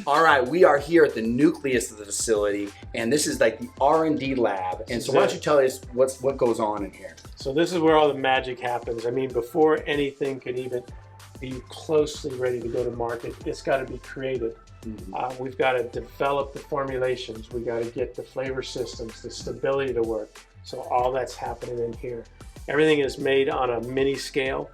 All right, we are here at the nucleus of the facility, and this is like the R&D lab. And so why don't you tell us what goes on in here? So this is where all the magic happens. I mean, before anything could even be closely ready to go to market, it's got to be created. We've got to develop the formulations. We got to get the flavor systems, the stability to work. So all that's happening in here. Everything is made on a mini scale,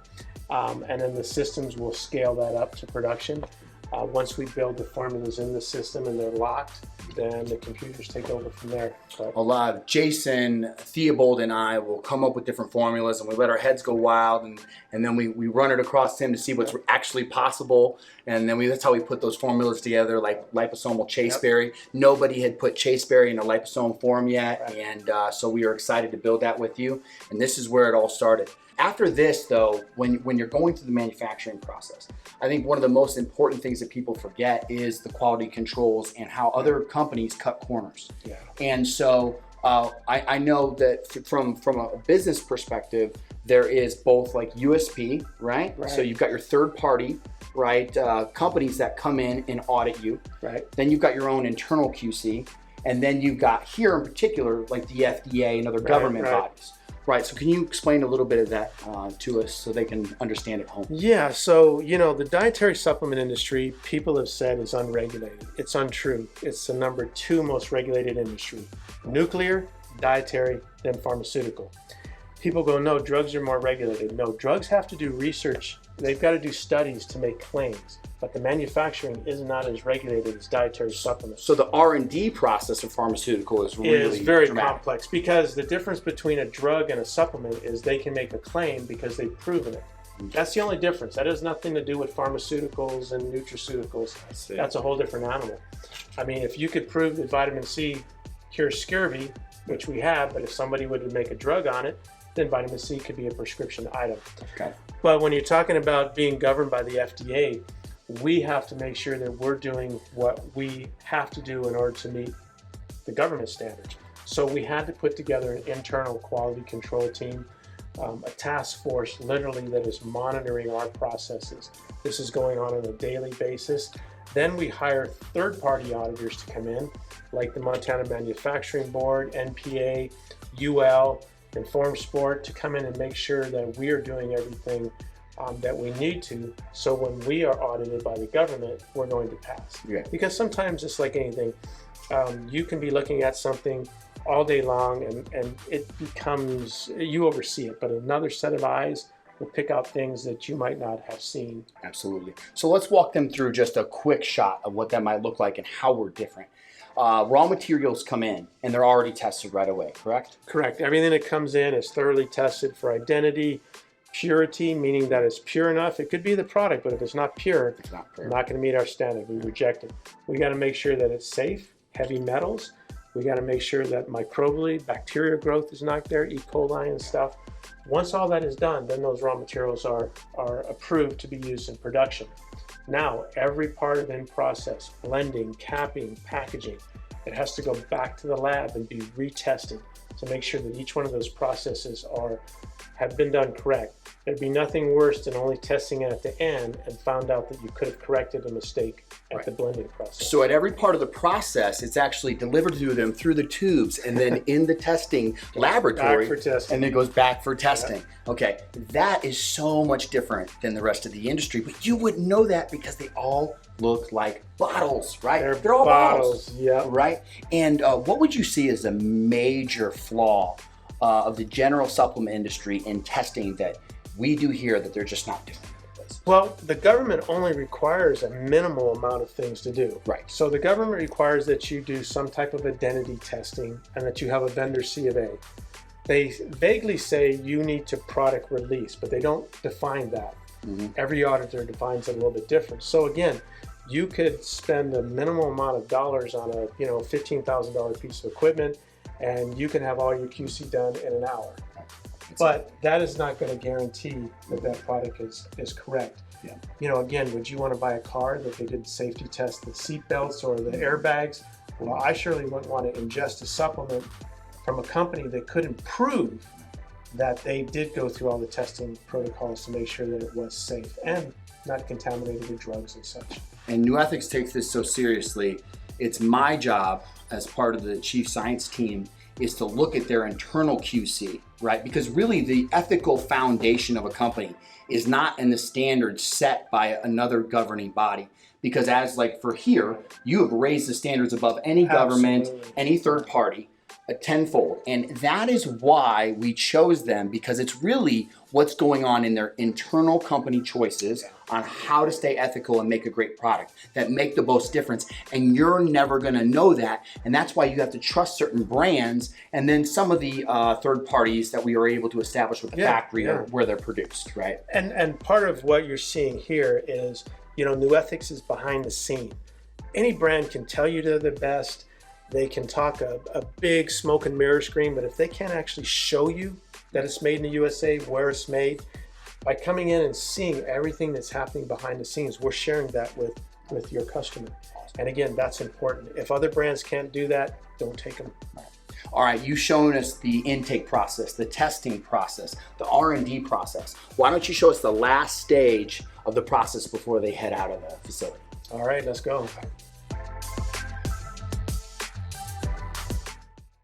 and then the systems will scale that up to production. Once we build the formulas in the system and they're locked, then the computers take over from there. But Jason, Theobald, and I will come up with different formulas, and we let our heads go wild, and then we run it across him to see what's actually possible, and then that's how we put those formulas together, like liposomal chaseberry. Nobody had put chaseberry in a liposome form yet, and so we are excited to build that with you, and this is where it all started. After this, though, when you're going through the manufacturing process, I think one of the most important things that people forget is the quality controls and how other companies cut corners. Yeah. And so I know that from a business perspective, there is both like USP, right? So you've got your third party, right? Companies that come in and audit you. Right. Then you've got your own internal QC. And then you've got here in particular, like the FDA and other government bodies. Right, so can you explain a little bit of that to us so they can understand at home? Yeah, so, you know, the dietary supplement industry, people have said is unregulated. It's untrue. It's the number 2 most regulated industry. Nuclear, dietary, then pharmaceutical. People go, no, drugs are more regulated. No, drugs have to do research. They've got to do studies to make claims. But the manufacturing is not as regulated as dietary supplements. So the R&D process of pharmaceutical is really very dramatic. Complex, because the difference between a drug and a supplement is they can make a claim because they've proven it. That's the only difference. That has nothing to do with pharmaceuticals and nutraceuticals. That's a whole different animal. I mean, if you could prove that vitamin C cures scurvy, which we have, but if somebody would make a drug on it, then vitamin C could be a prescription item. Okay. But when you're talking about being governed by the FDA, we have to make sure that we're doing what we have to do in order to meet the government standards. So we had to put together an internal quality control team, a task force literally that is monitoring our processes. This is going on a daily basis. Then we hire third-party auditors to come in, like the Montana Manufacturing Board, NPA, UL, and FormSport, to come in and make sure that we are doing everything that we need to, so when we are audited by the government, we're going to pass. Yeah. Because sometimes it's like anything, you can be looking at something all day long and it becomes, you oversee it, but another set of eyes will pick out things that you might not have seen. Absolutely. So let's walk them through just a quick shot of what that might look like and how we're different. Raw materials come in and they're already tested right away, correct? Correct. Everything that comes in is thoroughly tested for identity, purity, meaning that it's pure enough. It could be the product, but if it's not pure, it's not going to meet our standard. We reject it. We got to make sure that it's safe, heavy metals. We got to make sure that microbially, bacterial growth is not there, E. coli and stuff. Once all that is done, then those raw materials are approved to be used in production. Now, every part of in process, blending, capping, packaging, it has to go back to the lab and be retested to make sure that each one of those processes have been done correct. There'd be nothing worse than only testing it at the end and found out that you could have corrected a mistake at the blending process. So at every part of the process, it's actually delivered to them through the tubes and then in the testing laboratory. Back for testing. And then it goes back for testing. Yeah. Okay, that is so much different than the rest of the industry, but you wouldn't know that because they all look like bottles, right? They're all bottles. Yeah. Right? And what would you see as a major flaw of the general supplement industry in testing that we do here that they're just not doing? Well, the government only requires a minimal amount of things to do. Right. So the government requires that you do some type of identity testing and that you have a vendor C of A. They vaguely say you need to product release, but they don't define that. Every auditor defines it a little bit different. So again, you could spend a minimal amount of dollars on a $15,000 piece of equipment, and you can have all your QC done in an hour. But that is not going to guarantee that that product is correct. Yeah. Again, would you want to buy a car that they didn't safety test the seat belts or the airbags? Well, I surely wouldn't want to ingest a supplement from a company that couldn't prove that they did go through all the testing protocols to make sure that it was safe and not contaminated with drugs and such. And NuEthix takes this so seriously. It's my job as part of the chief science team is to look at their internal QC, right? Because really the ethical foundation of a company is not in the standards set by another governing body. Because as like for here, you have raised the standards above any government, any third party, a tenfold. And that is why we chose them, because it's really what's going on in their internal company choices on how to stay ethical and make a great product that make the most difference. And you're never gonna know that. And that's why you have to trust certain brands and then some of the third parties that we are able to establish with the factory or where they're produced, right? And part of what you're seeing here is, you know, NuEthix is behind the scene. Any brand can tell you they're the best. They can talk a big smoke and mirror screen, but if they can't actually show you that it's made in the USA, where it's made, by coming in and seeing everything that's happening behind the scenes, we're sharing that with your customer. And again, that's important. If other brands can't do that, don't take them. All right, you've shown us the intake process, the testing process, the R&D process. Why don't you show us the last stage of the process before they head out of the facility? All right, let's go.